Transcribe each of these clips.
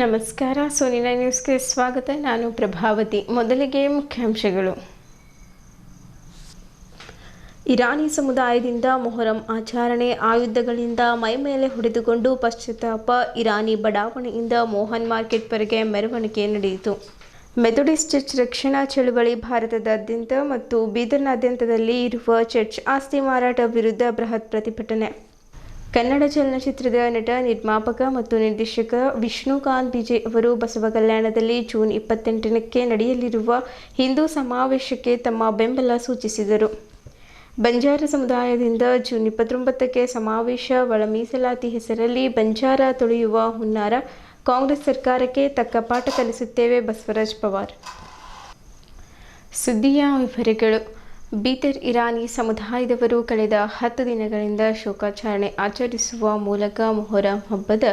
ನಮಸ್ಕಾರ. ಸೋನಿನ ನ್ಯೂಸ್ಗೆ ಸ್ವಾಗತ. ನಾನು ಪ್ರಭಾವತಿ. ಮೊದಲಿಗೆ ಮುಖ್ಯಾಂಶಗಳು. ಇರಾನಿ ಸಮುದಾಯದಿಂದ ಮೊಹರಂ ಆಚರಣೆ, ಆಯುಧಗಳಿಂದ ಮೈಮೇಲೆ ಹೊಡೆದುಕೊಂಡು ಪಶ್ಚಾತ್ತಾಪ. ಇರಾನಿ ಬಡಾವಣೆಯಿಂದ ಮೋಹನ್ ಮಾರ್ಕೆಟ್ವರೆಗೆ ಮೆರವಣಿಗೆ ನಡೆಯಿತು. ಮೆಥೋಡಿಸ್ಟ್ ಚರ್ಚ್ ರಕ್ಷಣಾ ಚಳವಳಿ ಭಾರತದಾದ್ಯಂತ ಮತ್ತು ಬೀದರ್ನಾದ್ಯಂತದಲ್ಲಿ ಇರುವ ಚರ್ಚ್ ಆಸ್ತಿ ಮಾರಾಟ ವಿರುದ್ಧ ಬೃಹತ್ ಪ್ರತಿಭಟನೆ. ಕನ್ನಡ ಚಲನಚಿತ್ರದ ನಟ, ನಿರ್ಮಾಪಕ ಮತ್ತು ನಿರ್ದೇಶಕ ವಿಷ್ಣುಕಾಂತ್ ಬಿಜೆ ಅವರು ಬಸವ ಕಲ್ಯಾಣದಲ್ಲಿ ಜೂನ್ 28ಕ್ಕೆ ನಡೆಯಲಿರುವ ಹಿಂದೂ ಸಮಾವೇಶಕ್ಕೆ ತಮ್ಮ ಬೆಂಬಲ ಸೂಚಿಸಿದರು. ಬಂಜಾರ ಸಮುದಾಯದಿಂದ ಜೂನ್ 29ಕ್ಕೆ ಸಮಾವೇಶ. ಒಳ ಮೀಸಲಾತಿ ಹೆಸರಲ್ಲಿ ಬಂಜಾರ ತೊಳೆಯುವ ಹುನ್ನಾರ. ಕಾಂಗ್ರೆಸ್ ಸರ್ಕಾರಕ್ಕೆ ತಕ್ಕ ಪಾಠ ಕಲಿಸುತ್ತೇವೆ, ಬಸವರಾಜ ಪವಾರ್. ಸುದ್ದಿಯ ವಿವರಗಳು. ಬೀದರ್ ಇರಾನಿ ಸಮುದಾಯದವರು ಕಳೆದ 10 ದಿನಗಳಿಂದ ಶೋಕಾಚರಣೆ ಆಚರಿಸುವ ಮೂಲಕ ಮೊಹರಂ ಹಬ್ಬದ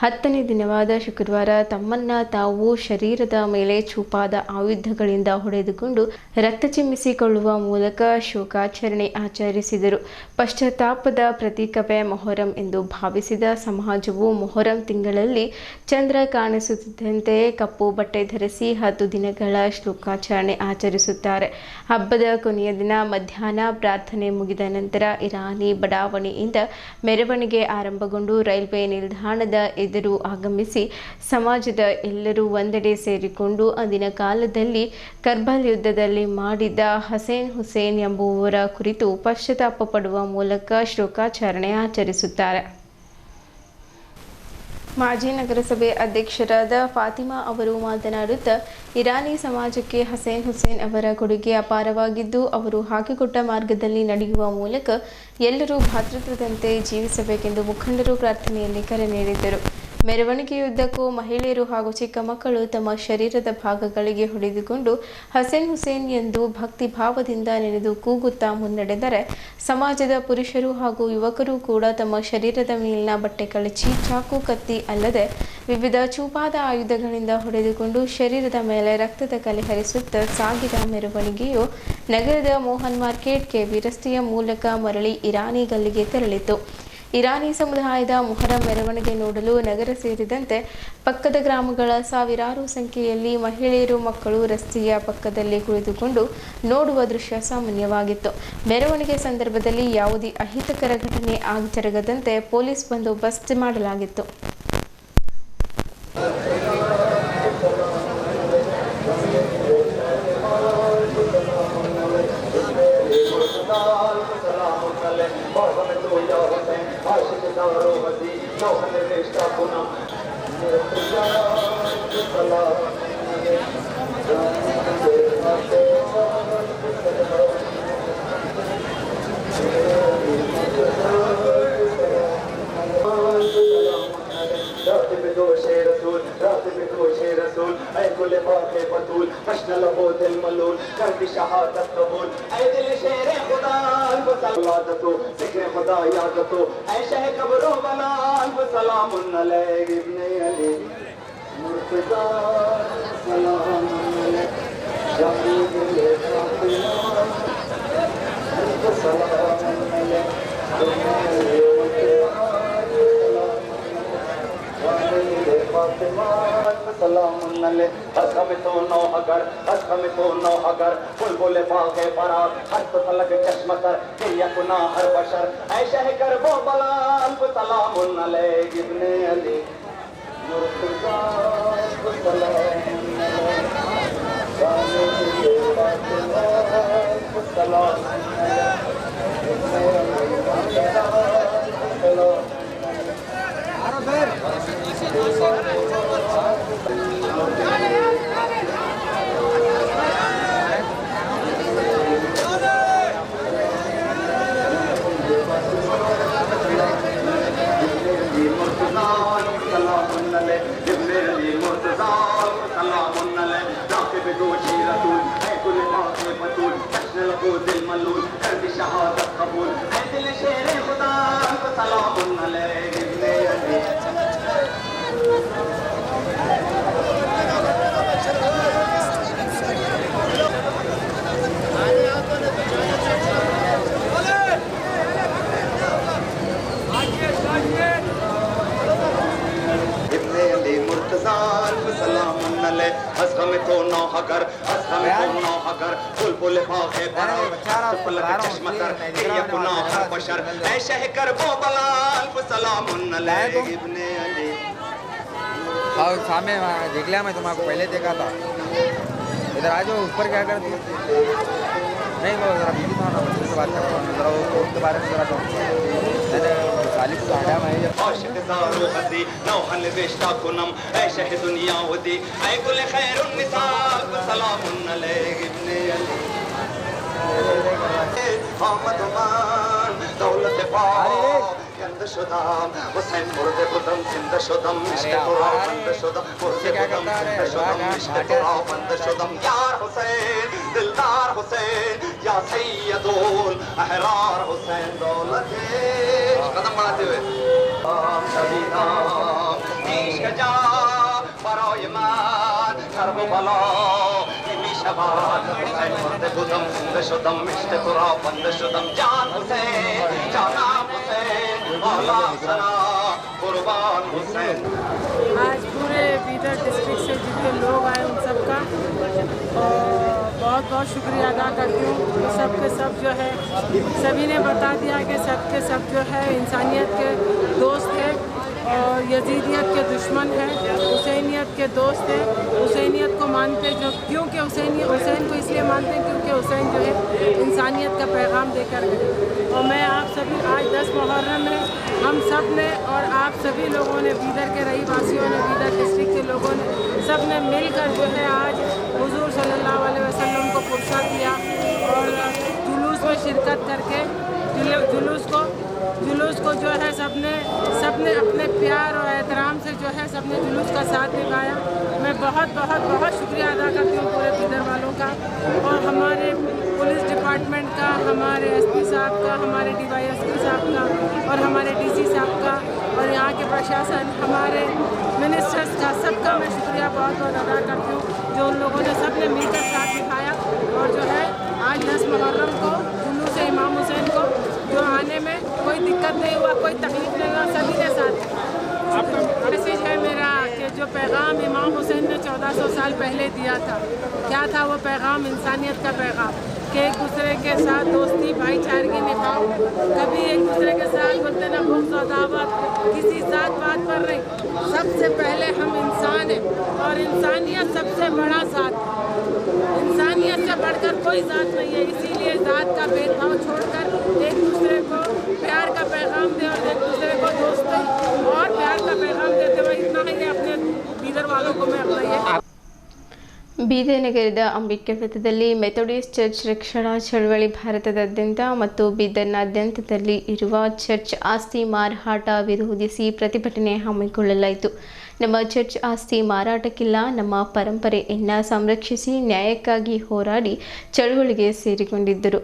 10ನೇ ದಿನವಾದ ಶುಕ್ರವಾರ ತಮ್ಮನ್ನ ತಾವು ಶರೀರದ ಮೇಲೆ ಚೂಪಾದ ಆಯುಧಗಳಿಂದ ಹೊಡೆದುಕೊಂಡು ರಕ್ತ ಚಿಮ್ಮಿಸಿಕೊಳ್ಳುವ ಮೂಲಕ ಶೋಕಾಚರಣೆ ಆಚರಿಸಿದರು. ಪಶ್ಚಾತ್ತಾಪದ ಪ್ರತೀಕವೇ ಮೊಹರಂ ಎಂದು ಭಾವಿಸಿದ ಸಮಾಜವು ಮೊಹರಂ ತಿಂಗಳಲ್ಲಿ ಚಂದ್ರ ಕಾಣಿಸುತ್ತಿದ್ದಂತೆ ಕಪ್ಪು ಬಟ್ಟೆ ಧರಿಸಿ 10 ದಿನಗಳ ಶೋಕಾಚರಣೆ ಆಚರಿಸುತ್ತಾರೆ. ಹಬ್ಬದ ಕೊನೆಯ ದಿನ ಮಧ್ಯಾಹ್ನ ಪ್ರಾರ್ಥನೆ ಮುಗಿದ ನಂತರ ಇರಾನಿ ಬಡಾವಣೆಯಿಂದ ಮೆರವಣಿಗೆ ಆರಂಭಗೊಂಡು ರೈಲ್ವೆ ನಿಲ್ದಾಣದ ಎದುರು ಆಗಮಿಸಿ ಸಮಾಜದ ಎಲ್ಲರೂ ಒಂದೆಡೆ ಸೇರಿಕೊಂಡು ಅಂದಿನ ಕಾಲದಲ್ಲಿ ಕರ್ಬಲ್ ಯುದ್ಧದಲ್ಲಿ ಮಾಡಿದ ಹಸೇನ್ ಹುಸೇನ್ ಎಂಬುವವರ ಕುರಿತು ಪಶ್ಚಾತ್ತಾಪ ಪಡುವ ಮೂಲಕ ಶೋಕಾಚರಣೆ ಆಚರಿಸುತ್ತಾರೆ. ಮಾಜಿ ನಗರಸಭೆ ಅಧ್ಯಕ್ಷರಾದ ಫಾತಿಮಾ ಅವರು ಮಾತನಾಡುತ್ತಾ, ಇರಾನಿ ಸಮಾಜಕ್ಕೆ ಹಸೇನ್ ಹುಸೇನ್ ಅವರ ಕೊಡುಗೆ ಅಪಾರವಾಗಿದ್ದು, ಅವರು ಹಾಕಿಕೊಟ್ಟ ಮಾರ್ಗದಲ್ಲಿ ನಡೆಯುವ ಮೂಲಕ ಎಲ್ಲರೂ ಭ್ರಾತೃತ್ವದಂತೆ ಜೀವಿಸಬೇಕೆಂದು ಮುಖಂಡರು ಪ್ರಾರ್ಥನೆಯಲ್ಲಿ ಕರೆ ನೀಡಿದ್ದರು. ಮೆರವಣಿಗೆಯುದ್ದಕ್ಕೂ ಮಹಿಳೆಯರು ಹಾಗೂ ಚಿಕ್ಕ ಮಕ್ಕಳು ತಮ್ಮ ಶರೀರದ ಭಾಗಗಳಿಗೆ ಹೊಡೆದುಕೊಂಡು ಹಸೇನ್ ಹುಸೇನ್ ಎಂದು ಭಕ್ತಿ ಭಾವದಿಂದ ನೆನೆದು ಕೂಗುತ್ತಾ ಮುನ್ನಡೆದರೆ, ಸಮಾಜದ ಪುರುಷರು ಹಾಗೂ ಯುವಕರು ಕೂಡ ತಮ್ಮ ಶರೀರದ ಮೇಲಿನ ಬಟ್ಟೆ ಕಳಚಿ, ಚಾಕು, ಕತ್ತಿ ಅಲ್ಲದೆ ವಿವಿಧ ಚೂಪಾದ ಆಯುಧಗಳಿಂದ ಹೊಡೆದುಕೊಂಡು ಶರೀರದ ಮೇಲೆ ರಕ್ತದ ಕಲೆ ಹರಿಸುತ್ತಾ ಸಾಗಿದ ಮೆರವಣಿಗೆಯು ನಗರದ ಮೋಹನ್ ಮಾರ್ಕೆಟ್, ಕೆವಿ ರಸ್ತೆಯ ಮೂಲಕ ಮರಳಿ ಇರಾನಿ ಗಲ್ಲಿಗೆ ತೆರಳಿತು. ಇರಾನಿ ಸಮುದಾಯದ ಮೊಹರಂ ಮೆರವಣಿಗೆ ನೋಡಲು ನಗರ ಸೇರಿದಂತೆ ಪಕ್ಕದ ಗ್ರಾಮಗಳ ಸಾವಿರಾರು ಸಂಖ್ಯೆಯಲ್ಲಿ ಮಹಿಳೆಯರು, ಮಕ್ಕಳು ರಸ್ತೆಯ ಪಕ್ಕದಲ್ಲಿ ಕುಳಿತುಕೊಂಡು ನೋಡುವ ದೃಶ್ಯ ಸಾಮಾನ್ಯವಾಗಿತ್ತು. ಮೆರವಣಿಗೆ ಸಂದರ್ಭದಲ್ಲಿ ಯಾವುದೇ ಅಹಿತಕರ ಘಟನೆ ಜರಗದಂತೆ ಪೊಲೀಸ್ ಬಂದೋಬಸ್ತ್ ಮಾಡಲಾಗಿತ್ತು. कर अस्म गुनाह कर बुलबुल बाग़े बरो फलक चश्म कर ये गुनाह बशर ऐ शहकर वो बलाल सलामुन अलैहि इब्ने अली। और सामने देख लिया, मैं तुम्हारे पहले देखा था। इधर आ जाओ, ऊपर क्या करती है? नहीं वो जरा बीवी था ना, उससे बात करता हूँ जरा, उसके बारे में जरा मैंने साली को हटाया मैं जब आशिक ज़ारो हसी नौहन बेश्ता कुनम ऐ शह दुनिया वदी ऐ कुल खैरुन निसाल सलामुन अलैहि इब्ने अली। आमद मान दौलत पाक यंद शुदाम हुसैन मुर्दे बुदम जिंद शुदम इश्क़ तुरा बंद शुदम मुर्दे बुदम जिंद शुदम इश्क़ तुरा बंद शुदम यार हुसैन दिलदार हुसैन या सैयदुल अहरार हुसैन दौलत कदम बढ़ाते हुए सभी नाम इश्क़ जा बरोय मान करबला शबाद हुसैन मुर्दे बुदम जिंद शुदम इश्क़ तुरा बंद शुदम जान हुसैन जाना हुसैन मौला सना कुर्बान हुसैन। आज पूरे बीदर डिस्ट्रिक्ट से जितने लोग आए उन सबका बहुत बहुत शुक्रिया अदा करती हूँ। सब के सब जो है सभी ने बता दिया कि सब के सब जो है इंसानियत के दोस्त हैं और यजीदियत के दुश्मन हैं, हुसैनियत के दोस्त हैं, हुसैनियत को मानते जो क्योंकि हुसैन को इसलिए मानते हैं क्योंकि हुसैन जो है इंसानियत का पैगाम देकर गए। और मैं आप सभी आज 10 मुहर्रम में हम सब ने और आप सभी लोगों ने बीदर के रहीवासियों ने बीदर डिस्ट्रिक्ट के लोगों ने सब ने मिलकर जो है आज हुजूर सल्लल्लाहु अलैहि वसल्लम को पुरसा दिया और जुलूस में शिरकत करके जुलूस को जो है सबने अपने प्यार और एहतराम से जो है सबने जुलूस का साथ निभाया। मैं बहुत बहुत बहुत शुक्रिया अदा करती हूँ पूरे बीदर वालों का और हमारे पुलिस डिपार्टमेंट का, हमारे एसपी साहब का, हमारे DYSP साहब का और हमारे DC साहब का और यहाँ के प्रशासन, हमारे मिनिस्टर्स का, सबका मैं शुक्रिया बहुत बहुत अदा करती हूँ जो उन लोगों ने सब ने मिलकर साथ निभाया और जो है आज 10 मुहर्रम को जुलूस इमाम हुसैन को जो आने में कोई दिक्कत नहीं हुआ, कोई तकलीफ नहीं हुआ, सभी ने साथ। मैसेज है मेरा कि जो पैगाम इमाम हुसैन ने 1400 साल पहले दिया था, क्या था वो पैगाम? इंसानियत का पैगाम कि एक दूसरे के साथ दोस्ती भाईचारगी निभाओ, कभी एक दूसरे के साथ बोलते ना बुग़्ज़ और दावत किसी जात बात पर नहीं। सबसे पहले हम इंसान हैं और इंसानियत सबसे बड़ा साथ, इंसानियत से बढ़कर कोई जात नहीं है। इसीलिए जात का भेदभाव छोड़कर एक दूसरे को प्यार का पैगाम दें और एक दूसरे को दोस्ती और प्यार का पैगाम देते हुए इतना ही अपने बीदर वालों को मैं अपना ये ಬೀದರ್ ನಗರದ ಅಂಬೇಡ್ಕರ್ ವೃತ್ತದಲ್ಲಿ ಮೆಥೋಡಿಸ್ಟ್ ಚರ್ಚ್ ರಕ್ಷಣಾ ಚಳವಳಿ ಭಾರತದಾದ್ಯಂತ ಮತ್ತು ಬೀದರ್ನಾದ್ಯಂತದಲ್ಲಿ ಇರುವ ಚರ್ಚ್ ಆಸ್ತಿ ಮಾರಾಟ ವಿರೋಧಿಸಿ ಪ್ರತಿಭಟನೆ ಹಮ್ಮಿಕೊಳ್ಳಲಾಯಿತು. ನಮ್ಮ ಚರ್ಚ್ ಆಸ್ತಿ ಮಾರಾಟಕ್ಕಿಲ್ಲ, ನಮ್ಮ ಪರಂಪರೆಯನ್ನು ಸಂರಕ್ಷಿಸಿ ನ್ಯಾಯಕ್ಕಾಗಿ ಹೋರಾಡಿ ಚಳವಳಿಗೆ ಸೇರಿಕೊಂಡಿದ್ದರು.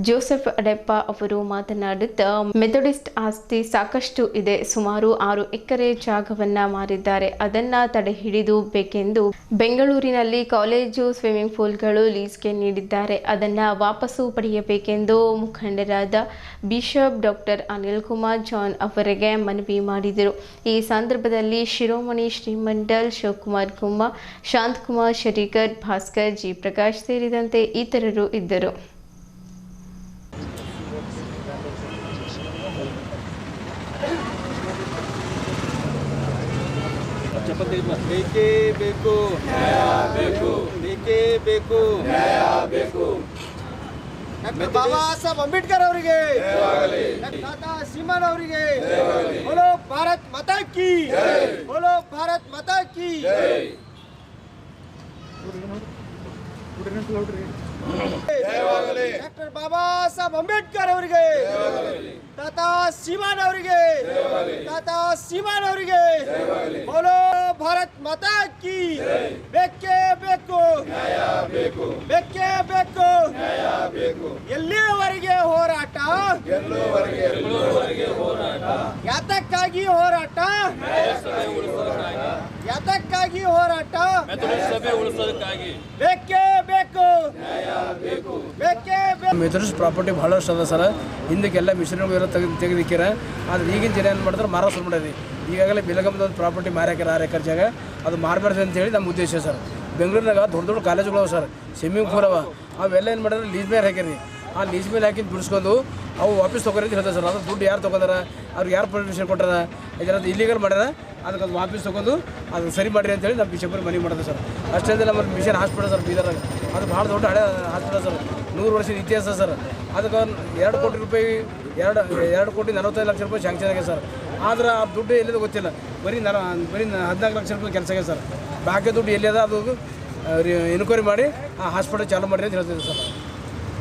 ಜೋಸೆಫ್ ಅಡೆಪ್ಪ ಅವರು ಮಾತನಾಡುತ್ತಾ, ಮೆಥೋಡಿಸ್ಟ್ ಆಸ್ತಿ ಸಾಕಷ್ಟು ಇದೆ, ಸುಮಾರು 6 ಎಕರೆ ಜಾಗವನ್ನು ಮಾರಿದ್ದಾರೆ, ಅದನ್ನು ತಡೆ ಹಿಡಿಯಬೇಕೆಂದು ಬೆಂಗಳೂರಿನಲ್ಲಿ ಕಾಲೇಜು ಸ್ವಿಮ್ಮಿಂಗ್ ಪೂಲ್ಗಳು ಲೀಸ್ಗೆ ನೀಡಿದ್ದಾರೆ, ಅದನ್ನು ವಾಪಸ್ಸು ಪಡೆಯಬೇಕೆಂದು ಮುಖಂಡರಾದ bishop doctor Anil Kumar John ಅವರಿಗೆ ಮನವಿ ಮಾಡಿದರು. ಈ ಸಂದರ್ಭದಲ್ಲಿ ಶಿರೋಮಣಿ ಶ್ರೀಮಂಡಲ್ ಶಿವಕುಮಾರ್ ಕುಮ್ಮ, ಶಾಂತಕುಮಾರ್ ಶರೀಕರ್, ಭಾಸ್ಕರ್ ಜಿ ಪ್ರಕಾಶ್ ಸೇರಿದಂತೆ ಇತರರು ಇದ್ದರು. ಬೇಕೇ ಬೇಕು ನ್ಯಾಯ ಬೇಕು, ಬೇಕೇ ಬೇಕು ನ್ಯಾಯ ಬೇಕು. ಬಾಬಾ ಸಾಹೇಬ್ ಅಂಬೇಡ್ಕರ್ ಅವರಿಗೆ, ದಾದಾ ಸೀಮನ್ ಅವರಿಗೆ, बोलो भारत माता की, बोलो भारत माता की. ಡಾಕ್ಟರ್ ಬಾಬಾ ಸಾಹೇಬ್ ಅಂಬೇಡ್ಕರ್ ಅವರಿಗೆ, ದಾದಾ ಸೀಮನ್ ಅವರಿಗೆ, ದಾದಾ ಸೀಮನ್ ಅವರಿಗೆ, बोलो भारत माता की. ಬೇಕೇ ಬೇಕು ನ್ಯಾಯ ಬೇಕು, ಬೇಕೇ ಬೇಕು ನ್ಯಾಯ ಬೇಕು. ಎಲ್ಲಿಯವರೆಗೆ ಹೋರಾಟ, ಎಲ್ಲೋವರೆಗೆ ಹೋರಾಟ, ಯಾತಕ್ಕಾಗಿ ಹೋರಾಟ, ಯಾತಕ್ಕಾಗಿ ಹೋರಾಟ, ಸಭೆ ಉಳಿಸೋದಕ್ಕಾಗಿ. ಬೇಕೇ ಬೇಕು ನ್ಯಾಯ ಬೇಕು, ಬೇಕೇ ಬೇಕು. ಮೆಥೋಡಿಸ್ಟ್ ಪ್ರಾಪರ್ಟಿ ಭಾಳಷ್ಟು ಅದ ಸರ್. ಹಿಂದಕ್ಕೆಲ್ಲ ಮಿಷನ್ಗಳು ಎಲ್ಲ ತೆಗೆದಿಕ್ಕಿರ, ಆದರೆ ಈಗಿನ ಜನ ಏನು ಮಾಡ್ತಾರೆ, ಮಾರೋ ಶುರು ಮಾಡಿರಿ. ಈಗಾಗಲೇ ಬೆಲಗಮದ ಒಂದು ಪ್ರಾಪರ್ಟಿ ಮಾರ್ಯಾಕ್ಯಾರ 6 ಎಕರೆ ಜಾಗ, ಅದು ಮಾರಬಾರ್ದು ಅಂತೇಳಿ ನಮ್ಮ ಉದ್ದೇಶ ಸರ್. ಬೆಂಗಳೂರಿನಾಗ ದೊಡ್ಡ ದೊಡ್ಡ ಕಾಲೇಜುಗಳು ಸರ್, ಸ್ವಿಮ್ಮಿಂಗ್ ಪೂಲ್ ಅವೆಲ್ಲ ಏನು ಮಾಡಿದ್ರೆ ಲೀಸ್ ಮೇಲೆ ಹಾಕಿರಿ. ಆ ಲೀಸ್ ಮೇಲೆ ಹಾಕಿ ಬಿಡಿಸ್ಕೊಂಡು ಅವು ವಾಪಸ್ ತೊಗೊರಿ ಅಂತ ಹೇಳ್ತಾರೆ ಸರ್. ಅದು ದುಡ್ಡು ಯಾರು ತೊಗೊಂಡಾರ, ಅವ್ರಿಗೆ ಯಾರು ಪರ್ಮಿಷನ್ ಕೊಟ್ಟಾರ, ಇದರದ್ದು ಇಲ್ಲಿಗಲ್ ಮಾಡ್ಯಾರ, ಅದಕ್ಕೆ ಅದು ವಾಪಸ್ ತೊಗೊಂಡು ಅದು ಸರಿ ಮಾಡಿರಿ ಅಂತೇಳಿ ನಮ್ಮ ಬಿಷಪರಿಗೆ ಮನವಿ ಮಾಡೋದು ಸರ್. ಅಷ್ಟೇ ನಮ್ಮ ಮಿಷನ್ ಹಾಸ್ಪಿಟಲ್ ಸರ್ ಬೀದರ್ನಾಗ, ಅದು ಭಾಳ ದೊಡ್ಡ ಹಳೆ ಹಾಸ್ಪಿಟಲ್ ಸರ್, 100 ವರ್ಷದ ಇತಿಹಾಸ ಸರ್. ಅದಕ್ಕೆ 2 ಕೋಟಿ ರೂಪಾಯಿ 2 ಕೋಟಿ 45 ಲಕ್ಷ ರೂಪಾಯಿ ಶಾಂಕ್ಷನ್ ಆಗಿದೆ ಸರ್. ಆದ್ರೆ ಆ ದುಡ್ಡು ಎಲ್ಲಿದೆ ಗೊತ್ತಿಲ್ಲ, ಬರೀ 14 ಲಕ್ಷ ರೂಪಾಯಿ ಕೆಲಸ ಆಗಿದೆ ಸರ್. ಬಾಕಿ ದುಡ್ಡು ಎಲ್ಲಿದೆ ಅದು ಎನ್ಕ್ವೈರಿ ಮಾಡಿ ಆ ಹಾಸ್ಪಿಟಲ್ ಚಾಲೂ ಮಾಡಿರಿ ಅಂತ ಹೇಳ್ತಿದ್ದೆ ಸರ್.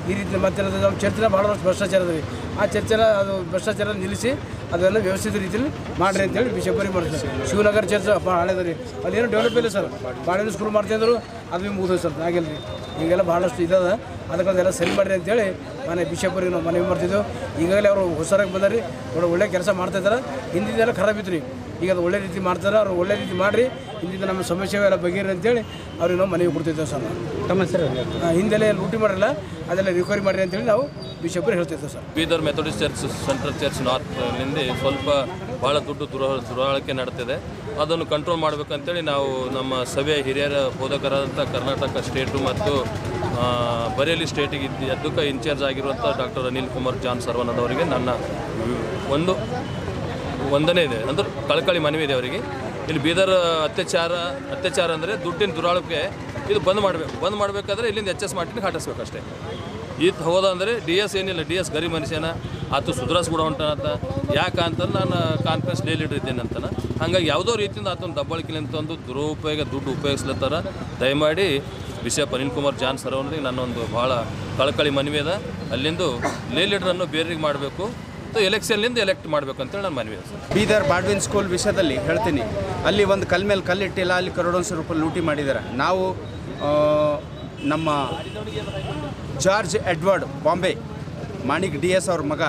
ಈ ರೀತಿ ಮತ್ತೆ ನಮ್ಮ ಚರ್ಚಿನ ಭಾಳ ವರ್ಷ ಭ್ರಷ್ಟಾಚಾರ ಅದ ರೀ. ಆ ಚರ್ಚೆನ ಅದು ಭ್ರಷ್ಟಾಚಾರ ನಿಲ್ಲಿಸಿ ಅದೆಲ್ಲ ವ್ಯವಸ್ಥಿತ ರೀತಿಯಲ್ಲಿ ಮಾಡಿರಿ ಅಂತೇಳಿ ಬಿಷಪರಿಗೆ ಮಾಡ್ತಾರೆ. ಶಿವನಗರ ಚರ್ಚ್ ಭಾಳ ಹಳೇದ ರೀ, ಅದೇನು ಡೆವಲಪ್ ಇಲ್ಲ ಸರ್. ಬಾಳೆಹಣ್ಣು ಸ್ಕೂಲ್ ಮಾಡ್ತಾಯಿದ್ರು, ಅದು ಭೀ ಮುಗಿದೋದು ಸರ್, ಆಗಿಲ್ಲ ರೀ. ಈಗೆಲ್ಲ ಭಾಳಷ್ಟು ಇದದ, ಅದಕ್ಕೆ ಅದೆಲ್ಲ ಸರಿ ಮಾಡಿರಿ ಅಂತೇಳಿ ಮನೆ ಬಿಷಪರಿಗೆ ನಾವು ಮನವಿ ಮಾಡ್ತಿದ್ದೆವು. ಈಗಾಗಲೇ ಅವರು ಹೊಸರಾಗಿ ಬಂದಾರೆ ರೀ, ಒಳ್ಳೆ ಕೆಲಸ ಮಾಡ್ತಾಯಿದ್ದಾರೆ. ಹಿಂದಿದ್ದೆಲ್ಲ ಖರಾಬ್ ಇತ್ತು ರೀ, ಈಗ ಅದು ಒಳ್ಳೆ ರೀತಿ ಮಾಡ್ತಾರೆ. ಅವ್ರು ಒಳ್ಳೆ ರೀತಿ ಮಾಡಿರಿ, ಹಿಂದಿನ ನಮ್ಮ ಸಮಸ್ಯೆ ಎಲ್ಲ ಬಗೆಹರಿ ಅಂತೇಳಿ ಅವ್ರಿಗೆ ನಾವು ಮನವಿ ಕೊಡ್ತಿದ್ದೇವೆ ಸರ್. ತಮ್ಮ ಹೆಸರು? ಹಿಂದೆಲ್ಲ ಲೂಟಿ ಮಾಡಿರಲ್ಲ, ಅದೆಲ್ಲ ರಿಕವರಿ ಮಾಡಿರಿ ಅಂತೇಳಿ ನಾವು ಬಿಷಪರಿಗೆ ಹೇಳ್ತಿದ್ದೇವೆ sir. Bidar methodist church central church ನಾರ್ತ್ನಿಂದ ಸ್ವಲ್ಪ ಭಾಳ ದುಡ್ಡು ದುರಾಳಕೆ ನಡ್ತಿದೆ. ಅದನ್ನು ಕಂಟ್ರೋಲ್ ಮಾಡಬೇಕಂತೇಳಿ ನಾವು ನಮ್ಮ ಸಭೆಯ ಹಿರಿಯರ ಬೋಧಕರಾದಂಥ ಕರ್ನಾಟಕ ಸ್ಟೇಟು ಮತ್ತು ಬರೇಲಿ ಸ್ಟೇಟಿಗೆ ಅದಕ್ಕೆ ಇನ್ಚಾರ್ಜ್ ಆಗಿರುವಂಥ ಡಾಕ್ಟರ್ ಅನಿಲ್ ಕುಮಾರ್ ಜಾನ್ ಸರ್ವನದ್ ಅವರಿಗೆ ನನ್ನ ಒಂದು ವಂದನೆ ಇದೆ, ಅಂದ್ರೆ ಕಳಕಳಿ ಮನವಿ ಇದೆ ಅವರಿಗೆ. ಇಲ್ಲಿ ಬೀದರ್ ಅತ್ಯಾಚಾರ ಅಂದರೆ ದುಡ್ಡಿನ ದುರಾಳಕೆ ಇದು ಬಂದ್ ಮಾಡಬೇಕಾದ್ರೆ ಇಲ್ಲಿಂದ HS ಮಾರ್ಟಿನ್ಗೆ ಹಾಟಿಸ್ಬೇಕಷ್ಟೇ. ಇದು ಹೋದ ಅಂದರೆ DS ಏನಿಲ್ಲ, DS ಗರಿ ಮನುಷ್ಯನ ಆತು ಸುಧಾರಿಸ್ಬಿಡೋ ಹೊಂಟನಂತ. ಯಾಕೆ ಅಂತಂದ್ರೆ ನಾನು ಕಾನ್ಫರೆನ್ಸ್ ಡೇ ಲೀಡರ್ ಇದ್ದೇನೆ ಅಂತಾನೆ. ಹಾಗಾಗಿ ಯಾವುದೋ ರೀತಿಯಿಂದ ಆತನ ದಬ್ಬಾಳಿಕೆಲಿಂತ ಒಂದು ದುರುಪಯೋಗ ಉಪಯೋಗಿಸ್ಲತ್ತಾರ. ದಯಮಾಡಿ ಬಿಷಪ್ ಅನಿಲ್ ಕುಮಾರ್ ಜಾನ್ ಸರ್ವನದಿಗೆ ನನ್ನೊಂದು ಭಾಳ ಕಳಕಳಿ ಮನವಿ ಅದ. ಅಲ್ಲಿಂದು ಲೇ ಲೀಡರನ್ನು ಬೇರೆಗೆ ಮಾಡಬೇಕು, ಎಲೆಕ್ಷನ್ಲಿಂದ ಎಲೆಕ್ಟ್ ಮಾಡಬೇಕು ಅಂತೇಳಿ ನಾನು ಮನವಿ ಸರ್. ಬೀದರ್ ಬಾಡ್ವಿನ್ ಸ್ಕೂಲ್ ವಿಷಯದಲ್ಲಿ ಹೇಳ್ತೀನಿ, ಅಲ್ಲಿ ಒಂದು ಕಲ್ ಮೇಲೆ ಕಲ್ಲಿಟ್ಟಿಲ್ಲ, ಅಲ್ಲಿ ಕರೋಡೊಂದು ರೂಪಾಯಿ ಲೂಟಿ ಮಾಡಿದ್ದಾರೆ. ನಾವು ನಮ್ಮ George Edward Bombay Manik DS ಅವ್ರ ಮಗ,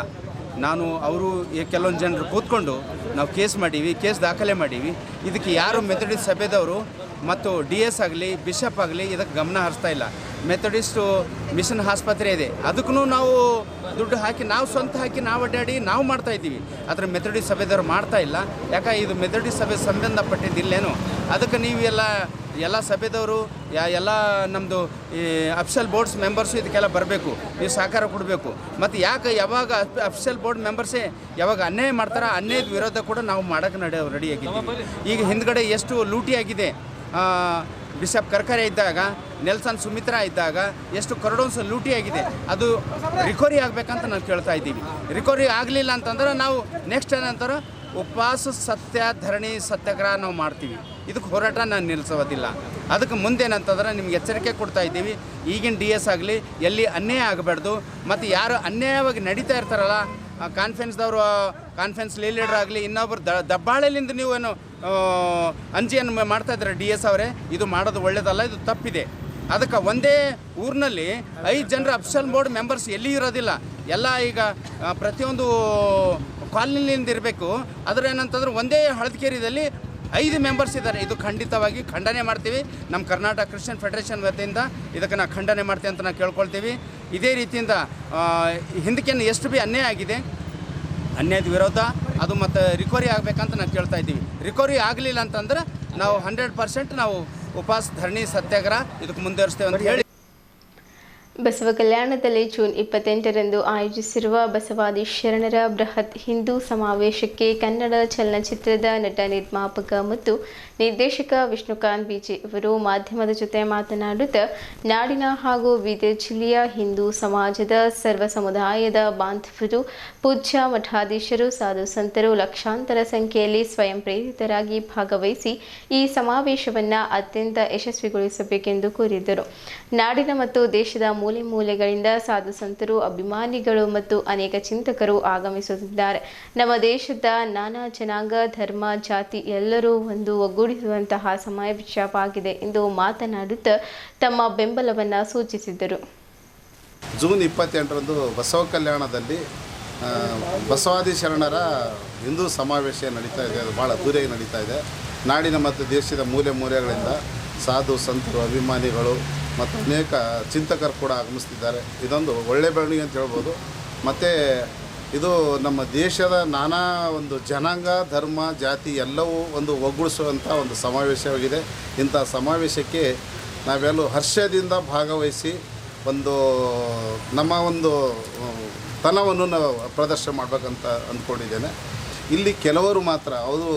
ನಾನು ಅವರು ಕೆಲವೊಂದು ಜನರು ಕೂತ್ಕೊಂಡು ನಾವು ಕೇಸ್ ಮಾಡೀವಿ, ಕೇಸ್ ದಾಖಲೆ ಮಾಡೀವಿ. ಇದಕ್ಕೆ ಯಾರು ಮೆಥಡಿಸ್ಟ್ ಸಭೆದವರು ಮತ್ತು DS ಆಗಲಿ ಬಿಷಪ್ ಆಗಲಿ ಇದಕ್ಕೆ ಗಮನ ಹರಿಸ್ತಾ ಇಲ್ಲ. ಮೆಥಡಿಸ್ಟು ಮಿಷನ್ ಆಸ್ಪತ್ರೆ ಇದೆ, ಅದಕ್ಕೂ ನಾವು ದುಡ್ಡು ಹಾಕಿ ನಾವು ಸ್ವಂತ ಹಾಕಿ ನಾವು ಅಡ್ಡಾಡಿ ನಾವು ಮಾಡ್ತಾಯಿದ್ದೀವಿ. ಆದರೆ ಮೆಥಡಿಸ್ಟ್ ಸಭೆದವ್ರು ಮಾಡ್ತಾ ಇಲ್ಲ. ಯಾಕೆ ಇದು ಮೆಥಡಿಸ್ಟ್ ಸಭೆ ಸಂಬಂಧಪಟ್ಟಿದ್ದಿಲ್ಲೇನು? ಅದಕ್ಕೆ ನೀವು ಎಲ್ಲ ಸಭೆದವರು ಎಲ್ಲ ನಮ್ಮದು ಈ ಅಫಿಷಿಯಲ್ ಬೋರ್ಡ್ಸ್ ಮೆಂಬರ್ಸು ಇದಕ್ಕೆಲ್ಲ ಬರಬೇಕು, ನೀವು ಸಹಕಾರ ಕೊಡಬೇಕು. ಮತ್ತು ಯಾವಾಗ ಅಫಿಷಿಯಲ್ ಬೋರ್ಡ್ ಮೆಂಬರ್ಸೇ ಯಾವಾಗ ಅನ್ಯಾಯ ಮಾಡ್ತಾರೋ ಅನ್ಯಾಯದ ವಿರೋಧ ಕೂಡ ನಾವು ಮಾಡೋಕ್ಕೆ ರೆಡಿಯಾಗಿದ್ದೀವಿ. ಈಗ ಹಿಂದ್ಗಡೆ ಎಷ್ಟು ಲೂಟಿ ಆಗಿದೆ, ಬಿಷಪ್ ಕರ್ಕರೆ ಇದ್ದಾಗ, ನೆಲ್ಸನ್ ಸುಮಿತ್ರಾ ಇದ್ದಾಗ ಎಷ್ಟು ಕರೋಡೋನ್ಸ್ ಲೂಟಿ ಆಗಿದೆ. ಅದು ರಿಕವರಿ ಆಗಬೇಕಂತ ನಾವು ಕೇಳ್ತಾ ಇದ್ದೀವಿ. ರಿಕವರಿ ಆಗಲಿಲ್ಲ ಅಂತಂದ್ರೆ ನಾವು ನೆಕ್ಸ್ಟ್ ಏನಂತಾರೆ ಉಪವಾಸ ಧರಣಿ ಸತ್ಯಾಗ್ರಹ ನಾವು ಮಾಡ್ತೀವಿ. ಇದಕ್ಕೆ ಹೋರಾಟ ನಾನು ನಿಲ್ಲಿಸೋದಿಲ್ಲ. ಅದಕ್ಕೆ ಮುಂದೇನಂತಂದ್ರೆ ನಿಮ್ಗೆ ಎಚ್ಚರಿಕೆ ಕೊಡ್ತಾ ಇದ್ದೀವಿ, ಈಗಿನ DS ಆಗಲಿ ಎಲ್ಲಿ ಅನ್ಯಾಯ ಆಗಬಾರ್ದು. ಮತ್ತು ಯಾರು ಅನ್ಯಾಯವಾಗಿ ನಡೀತಾ ಇರ್ತಾರಲ್ಲ, ಕಾನ್ಫರೆನ್ಸ್ ಲೀಡರ್ ಆಗಲಿ ಇನ್ನೊಬ್ಬರು ದಬ್ಬಾಳಿಲಿಂದ ನೀವೇನು ಅಂಜಿಯನ್ನು ಮಾಡ್ತಾಯಿದ್ದಾರೆ DS ಅವರೇ, ಇದು ಮಾಡೋದು ಒಳ್ಳೆಯದಲ್ಲ, ಇದು ತಪ್ಪಿದೆ. ಅದಕ್ಕೆ ಒಂದೇ ಊರಿನಲ್ಲಿ 5 ಜನರ ಅಫಿಷಿಯಲ್ ಬೋರ್ಡ್ ಮೆಂಬರ್ಸ್ ಎಲ್ಲಿ ಇರೋದಿಲ್ಲ, ಎಲ್ಲ ಈಗ ಪ್ರತಿಯೊಂದು ಕಾಲನಿಲಿಂದ ಇರಬೇಕು. ಆದರೆ ಏನಂತಂದ್ರೆ ಒಂದೇ ಹಳದಕೇರಿಯಲ್ಲಿ 5 ಮೆಂಬರ್ಸ್ ಇದ್ದಾರೆ. ಇದು ಖಂಡಿತವಾಗಿ ಖಂಡನೆ ಮಾಡ್ತೀವಿ. ನಮ್ಮ ಕರ್ನಾಟಕ ಕ್ರಿಶ್ಚಿಯನ್ ಫೆಡರೇಷನ್ ವತಿಯಿಂದ ಇದಕ್ಕೆ ನಾವು ಖಂಡನೆ ಮಾಡ್ತೀವಿ ಅಂತ ನಾವು ಕೇಳ್ಕೊಳ್ತೀವಿ. ಇದೇ ರೀತಿಯಿಂದ ಹಿಂದಕ್ಕೇನು ಎಷ್ಟು ಭೀ ಅನ್ಯಾಯ ಆಗಿದೆ, ಅನ್ಯಾಯದ ವಿರೋಧ ಅದು ಮತ್ತು ರಿಕವರಿ ಆಗಬೇಕಂತ ನಾವು ಕೇಳ್ತಾ ಇದ್ದೀವಿ. ರಿಕವರಿ ಆಗಲಿಲ್ಲ ಅಂತಂದ್ರೆ ನಾವು 100% ನಾವು ಉಪವಾಸ ಧರಣಿ ಸತ್ಯಾಗ್ರಹ ಇದಕ್ಕೆ ಮುಂದುವರಿಸ್ತೇವೆ ಅಂತ ಹೇಳಿ. ಬಸವ ಕಲ್ಯಾಣದಲ್ಲಿ ಜೂನ್ 28ರಂದು ಆಯೋಜಿಸಿರುವ ಬಸವಾದಿ ಶರಣರ ಬೃಹತ್ ಹಿಂದೂ ಸಮಾವೇಶಕ್ಕೆ ಕನ್ನಡ ಚಲನಚಿತ್ರದ ನಟ, ನಿರ್ಮಾಪಕ ಮತ್ತು ನಿರ್ದೇಶಕ ವಿಷ್ಣುಕಾಂತ್ ಬಿಜೆ ಅವರು ಮಾಧ್ಯಮದ ಜೊತೆ ಮಾತನಾಡುತ್ತಾ ನಾಡಿನ ಹಾಗೂ ಬೀದರ್ ಜಿಲ್ಲೆಯ ಹಿಂದೂ ಸಮಾಜದ ಸರ್ವ ಸಮುದಾಯದ ಬಾಂಧವರು, ಪೂಜ್ಯ ಮಠಾಧೀಶರು, ಸಾಧು ಸಂತರು ಲಕ್ಷಾಂತರ ಸಂಖ್ಯೆಯಲ್ಲಿ ಸ್ವಯಂ ಪ್ರೇರಿತರಾಗಿ ಭಾಗವಹಿಸಿ ಈ ಸಮಾವೇಶವನ್ನು ಅತ್ಯಂತ ಯಶಸ್ವಿಗೊಳಿಸಬೇಕೆಂದು ಕೋರಿದರು. ನಾಡಿನ ಮತ್ತು ದೇಶದ ಮೂಲೆ ಮೂಲೆಗಳಿಂದ ಸಾಧು ಸಂತರು, ಅಭಿಮಾನಿಗಳು ಮತ್ತು ಅನೇಕ ಚಿಂತಕರು ಆಗಮಿಸುತ್ತಿದ್ದಾರೆ. ನಮ್ಮ ದೇಶದ ನಾನಾ ಜನಾಂಗ, ಧರ್ಮ, ಜಾತಿ ಎಲ್ಲರೂ ಒಂದು ಒಗ್ಗೂಡಿಸುವಂತಹ ಸಮಾವೇಶವಾಗಿದೆ ಎಂದು ಮಾತನಾಡುತ್ತಾ ತಮ್ಮ ಬೆಂಬಲವನ್ನು ಸೂಚಿಸಿದರು. ಜೂನ್ 28ರಂದು ಬಸವ ಕಲ್ಯಾಣದಲ್ಲಿ ಬಸವಾದಿ ಶರಣರ ಹಿಂದೂ ಸಮಾವೇಶ ನಡೀತಾ ಇದೆ. ಅದು ಭಾಳ ಅದ್ದೂರಿಯಾಗಿ ನಡೀತಾ ಇದೆ. ನಾಡಿನ ಮತ್ತು ದೇಶದ ಮೂಲೆ ಮೂಲೆಗಳಿಂದ ಸಾಧು ಸಂತರು, ಅಭಿಮಾನಿಗಳು ಮತ್ತು ಅನೇಕ ಚಿಂತಕರು ಕೂಡ ಆಗಮಿಸ್ತಿದ್ದಾರೆ. ಇದೊಂದು ಒಳ್ಳೆಯ ಬೆಳವಣಿಗೆ ಅಂತ ಹೇಳ್ಬೋದು. ಮತ್ತು ಇದು ನಮ್ಮ ದೇಶದ ನಾನಾ ಒಂದು ಜನಾಂಗ, ಧರ್ಮ, ಜಾತಿ ಎಲ್ಲವೂ ಒಂದು ಒಗ್ಗೂಡಿಸುವಂಥ ಒಂದು ಸಮಾವೇಶವಾಗಿದೆ. ಇಂಥ ಸಮಾವೇಶಕ್ಕೆ ನಾವೆಲ್ಲೂ ಹರ್ಷದಿಂದ ಭಾಗವಹಿಸಿ ಒಂದು ನಮ್ಮ ಒಂದು ತನವನ್ನು ನಾವು ಪ್ರದರ್ಶನ ಮಾಡಬೇಕಂತ ಅಂದ್ಕೊಂಡಿದ್ದೇನೆ. ಇಲ್ಲಿ ಕೆಲವರು ಮಾತ್ರ ಅವರು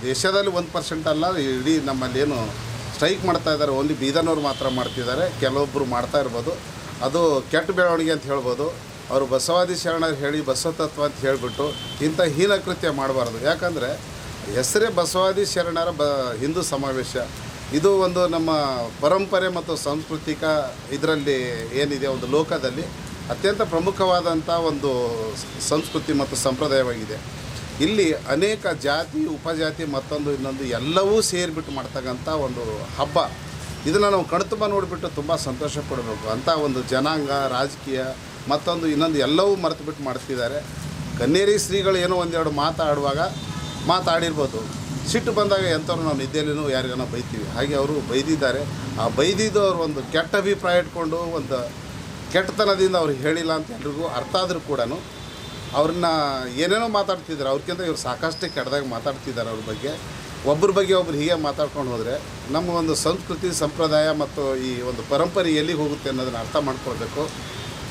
ದೇಶದಲ್ಲಿ 1% ಅಲ್ಲ, ಇಡೀ ನಮ್ಮಲ್ಲಿ ಏನು ಸ್ಟ್ರೈಕ್ ಮಾಡ್ತಾ ಇದ್ದಾರೆ ಓನ್ಲಿ ಬೀದರ್ನವ್ರು ಮಾತ್ರ ಮಾಡ್ತಿದ್ದಾರೆ. ಕೆಲವೊಬ್ಬರು ಮಾಡ್ತಾ ಇರ್ಬೋದು, ಅದು ಕೆಟ್ಟ ಬೆಳವಣಿಗೆ ಅಂತ ಹೇಳ್ಬೋದು. ಅವರು ಬಸವಾದಿ ಶರಣರು ಹೇಳಿ ಬಸವ ತತ್ವ ಅಂತ ಹೇಳಿಬಿಟ್ಟು ಇಂಥ ಹೀನ ಕೃತ್ಯ ಮಾಡಬಾರ್ದು. ಯಾಕಂದರೆ ಹೆಸರೇ ಬಸವಾದಿ ಶರಣರ ಹಿಂದೂ ಸಮಾವೇಶ. ಇದು ಒಂದು ನಮ್ಮ ಪರಂಪರೆ ಮತ್ತು ಸಾಂಸ್ಕೃತಿಕ ಇದರಲ್ಲಿ ಏನಿದೆ ಒಂದು ಲೋಕದಲ್ಲಿ ಅತ್ಯಂತ ಪ್ರಮುಖವಾದಂಥ ಒಂದು ಸಂಸ್ಕೃತಿ ಮತ್ತು ಸಂಪ್ರದಾಯವಾಗಿದೆ. ಇಲ್ಲಿ ಅನೇಕ ಜಾತಿ ಉಪಜಾತಿ ಮತ್ತೊಂದು ಇನ್ನೊಂದು ಎಲ್ಲವೂ ಸೇರಿಬಿಟ್ಟು ಮಾಡ್ತಕ್ಕಂಥ ಒಂದು ಹಬ್ಬ. ಇದನ್ನು ನಾವು ಕಣ್ತುಂಬ ನೋಡಿಬಿಟ್ಟು ತುಂಬ ಸಂತೋಷ ಪಡಬೇಕು. ಅಂಥ ಒಂದು ಜನಾಂಗ ರಾಜಕೀಯ ಮತ್ತೊಂದು ಇನ್ನೊಂದು ಎಲ್ಲವೂ ಮರೆತುಬಿಟ್ಟು ಮಾಡ್ತಿದ್ದಾರೆ. ಕನ್ನೇರಿ ಶ್ರೀಗಳು ಏನೋ ಒಂದೆರಡು ಮಾತಾಡಿರ್ಬೋದು, ಸಿಟ್ಟು ಬಂದಾಗ ಎಂಥವ್ರು ನಾವು ನಿದ್ದೆಯಲ್ಲಿನೂ ಯಾರಿಗಾನ ಬೈತೀವಿ, ಹಾಗೆ ಅವರು ಬೈದಿದ್ದಾರೆ. ಆ ಬೈದಿದ್ದು ಅವರು ಒಂದು ಕೆಟ್ಟ ಅಭಿಪ್ರಾಯ ಇಟ್ಕೊಂಡು ಒಂದು ಕೆಟ್ಟತನದಿಂದ ಅವ್ರಿಗೆ ಹೇಳಿಲ್ಲ ಅಂತ ಎಲ್ರಿಗೂ ಅರ್ಥ ಆದರೂ ಕೂಡ ಅವ್ರನ್ನ ಏನೇನೋ ಮಾತಾಡ್ತಿದ್ದಾರೆ. ಅವ್ರಿಗಿಂತ ಇವ್ರು ಸಾಕಷ್ಟೇ ಕೆಟ್ಟದಾಗ ಮಾತಾಡ್ತಿದ್ದಾರೆ. ಅವ್ರ ಬಗ್ಗೆ ಒಬ್ಬರು ಹೀಗೆ ಮಾತಾಡ್ಕೊಂಡು ಹೋದರೆ ನಮ್ಮ ಒಂದು ಸಂಸ್ಕೃತಿ ಸಂಪ್ರದಾಯ ಮತ್ತು ಈ ಒಂದು ಪರಂಪರೆ ಎಲ್ಲಿಗೆ ಹೋಗುತ್ತೆ ಅನ್ನೋದನ್ನು ಅರ್ಥ ಮಾಡ್ಕೊಳ್ಬೇಕು.